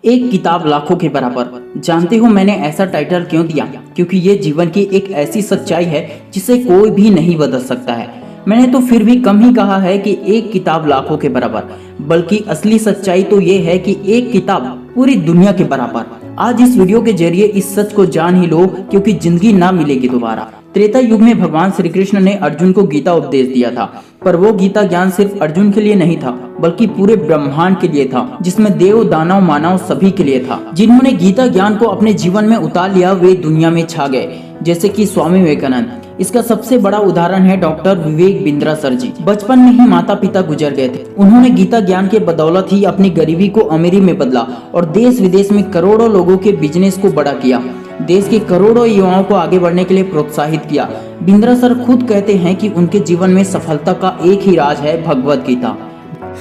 एक किताब लाखों के बराबर। जानते हो मैंने ऐसा टाइटल क्यों दिया? क्योंकि ये जीवन की एक ऐसी सच्चाई है जिसे कोई भी नहीं बदल सकता है। मैंने तो फिर भी कम ही कहा है कि एक किताब लाखों के बराबर, बल्कि असली सच्चाई तो ये है कि एक किताब पूरी दुनिया के बराबर। आज इस वीडियो के जरिए इस सच को जान ही लो, क्योंकि जिंदगी ना मिलेगी दोबारा। त्रेता युग में भगवान श्री कृष्ण ने अर्जुन को गीता उपदेश दिया था, पर वो गीता ज्ञान सिर्फ अर्जुन के लिए नहीं था, बल्कि पूरे ब्रह्मांड के लिए था, जिसमें देव दानव मानव सभी के लिए था। जिन्होंने गीता ज्ञान को अपने जीवन में उतार लिया वे दुनिया में छा गए, जैसे कि स्वामी विवेकानंद। इसका सबसे बड़ा उदाहरण है डॉक्टर विवेक बिंद्रा सर जी। बचपन में ही माता पिता गुजर गए थे। उन्होंने गीता ज्ञान के बदौलत ही अपनी गरीबी को अमीरी में बदला और देश विदेश में करोड़ों लोगों के बिजनेस को बड़ा किया, देश के करोड़ों युवाओं को आगे बढ़ने के लिए प्रोत्साहित किया। बिंद्रा सर खुद कहते हैं कि उनके जीवन में सफलता का एक ही राज है, भगवत गीता।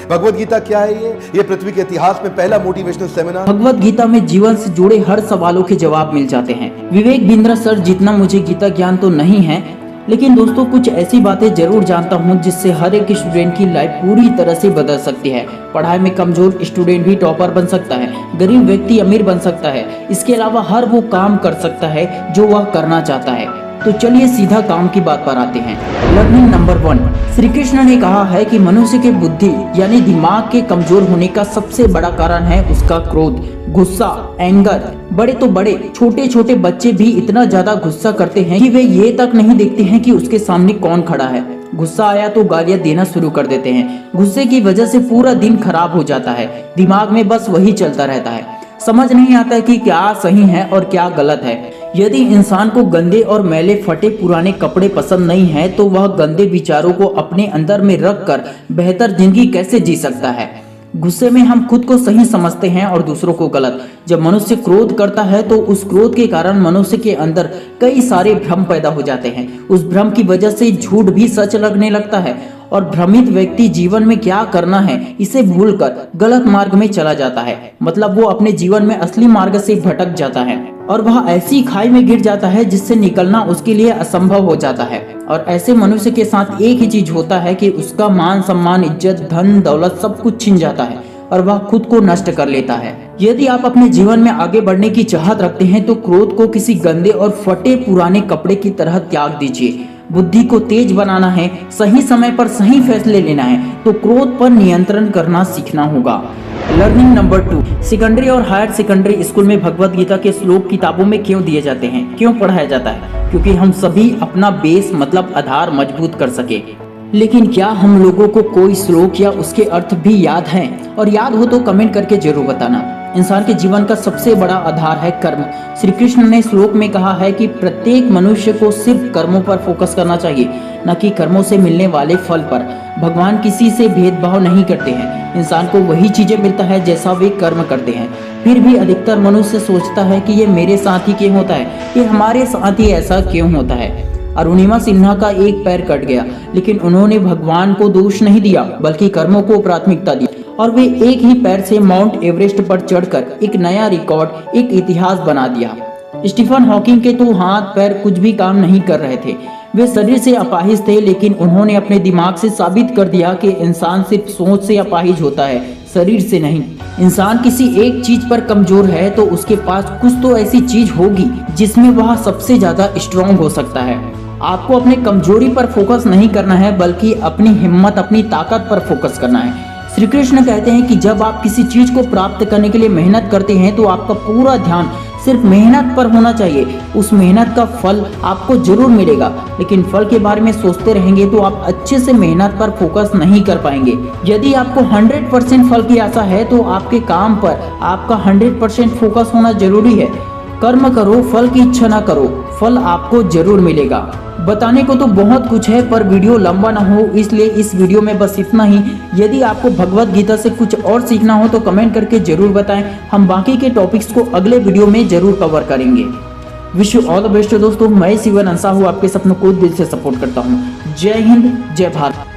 भगवत गीता क्या है? ये पृथ्वी के इतिहास में पहला मोटिवेशनल सेमिनार। भगवत गीता में जीवन से जुड़े हर सवालों के जवाब मिल जाते हैं। विवेक बिंद्रा सर जितना मुझे गीता ज्ञान तो नहीं है, लेकिन दोस्तों कुछ ऐसी बातें जरूर जानता हूँ जिससे हर एक स्टूडेंट की लाइफ पूरी तरह से बदल सकती है। पढ़ाई में कमजोर स्टूडेंट भी टॉपर बन सकता है, गरीब व्यक्ति अमीर बन सकता है। इसके अलावा हर वो काम कर सकता है जो वह करना चाहता है। तो चलिए सीधा काम की बात पर आते हैं। Learning number 1। श्री कृष्ण ने कहा है कि मनुष्य के बुद्धि यानी दिमाग के कमजोर होने का सबसे बड़ा कारण है उसका क्रोध, गुस्सा, एंगर। बड़े तो बड़े, छोटे छोटे बच्चे भी इतना ज्यादा गुस्सा करते हैं कि वे ये तक नहीं देखते हैं कि उसके सामने कौन खड़ा है। गुस्सा आया तो गालियां देना शुरू कर देते हैं। गुस्से की वजह से पूरा दिन खराब हो जाता है। दिमाग में बस वही चलता रहता है। समझ नहीं आता कि क्या सही है और क्या गलत है। यदि इंसान को गंदे और मैले फटे पुराने कपड़े पसंद नहीं है तो वह गंदे विचारों को अपने अंदर में रखकर बेहतर जिंदगी कैसे जी सकता है? गुस्से में हम खुद को सही समझते हैं और दूसरों को गलत। जब मनुष्य क्रोध करता है तो उस क्रोध के कारण मनुष्य के अंदर कई सारे भ्रम पैदा हो जाते हैं। उस भ्रम की वजह से झूठ भी सच लगने लगता है और भ्रमित व्यक्ति जीवन में क्या करना है इसे भूलकर गलत मार्ग में चला जाता है। मतलब वो अपने जीवन में असली मार्ग से भटक जाता है और वह ऐसी खाई में गिर जाता है जिससे निकलना उसके लिए असंभव हो जाता है। और ऐसे मनुष्य के साथ एक ही चीज होता है कि उसका मान सम्मान, इज्जत, धन दौलत सब कुछ छिन जाता है और वह खुद को नष्ट कर लेता है। यदि आप अपने जीवन में आगे बढ़ने की चाहत रखते हैं तो क्रोध को किसी गंदे और फटे पुराने कपड़े की तरह त्याग दीजिए। बुद्धि को तेज बनाना है, सही समय पर सही फैसले लेना है तो क्रोध पर नियंत्रण करना सीखना होगा। Learning number 2। सेकेंडरी और हायर सेकेंडरी स्कूल में भगवत गीता के श्लोक किताबों में क्यों दिए जाते हैं, क्यों पढ़ाया जाता है? क्योंकि हम सभी अपना बेस मतलब आधार मजबूत कर सके। लेकिन क्या हम लोगों को कोई श्लोक या उसके अर्थ भी याद है? और याद हो तो कमेंट करके जरूर बताना। इंसान के जीवन का सबसे बड़ा आधार है कर्म। श्री कृष्ण ने श्लोक में कहा है कि प्रत्येक मनुष्य को सिर्फ कर्मों पर फोकस करना चाहिए, न कि कर्मों से मिलने वाले फल पर। भगवान किसी से भेदभाव नहीं करते हैं। इंसान को वही चीजें मिलता है जैसा वे कर्म करते हैं। फिर भी अधिकतर मनुष्य सोचता है कि ये मेरे साथ ही क्यों होता है, ये हमारे साथ ही ऐसा क्यों होता है। अरुणिमा सिन्हा का एक पैर कट गया, लेकिन उन्होंने भगवान को दोष नहीं दिया बल्कि कर्मों को प्राथमिकता दी और वे एक ही पैर से माउंट एवरेस्ट पर चढ़कर एक नया रिकॉर्ड, एक इतिहास बना दिया। स्टीफन हॉकिंग के तो हाथ पैर कुछ भी काम नहीं कर रहे थे। वे शरीर से अपाहिज थे, लेकिन उन्होंने अपने दिमाग से साबित कर दिया कि इंसान सिर्फ सोच से अपाहिज होता है, शरीर से नहीं। इंसान किसी एक चीज पर कमजोर है तो उसके पास कुछ तो ऐसी चीज होगी जिसमें वह सबसे ज्यादा स्ट्रांग हो सकता है। आपको अपने कमजोरी पर फोकस नहीं करना है बल्कि अपनी हिम्मत, अपनी ताकत पर फोकस करना है। श्री कृष्ण कहते हैं कि जब आप किसी चीज को प्राप्त करने के लिए मेहनत करते हैं तो आपका पूरा ध्यान सिर्फ मेहनत पर होना चाहिए। उस मेहनत का फल आपको जरूर मिलेगा, लेकिन फल के बारे में सोचते रहेंगे तो आप अच्छे से मेहनत पर फोकस नहीं कर पाएंगे। यदि आपको 100% फल की आशा है तो आपके काम पर आपका 100% फोकस होना जरूरी है। कर्म करो, फल की इच्छा ना करो, फल आपको जरूर मिलेगा। बताने को तो बहुत कुछ है पर वीडियो लंबा ना हो, इसलिए इस वीडियो में बस इतना ही। यदि आपको भगवत गीता से कुछ और सीखना हो तो कमेंट करके जरूर बताएं। हम बाकी के टॉपिक्स को अगले वीडियो में जरूर कवर करेंगे। Wish you all the best दोस्तों। मैं शिवन अंसा हूँ, आपके सपनों को दिल से सपोर्ट करता हूँ। जय हिंद, जय भारत।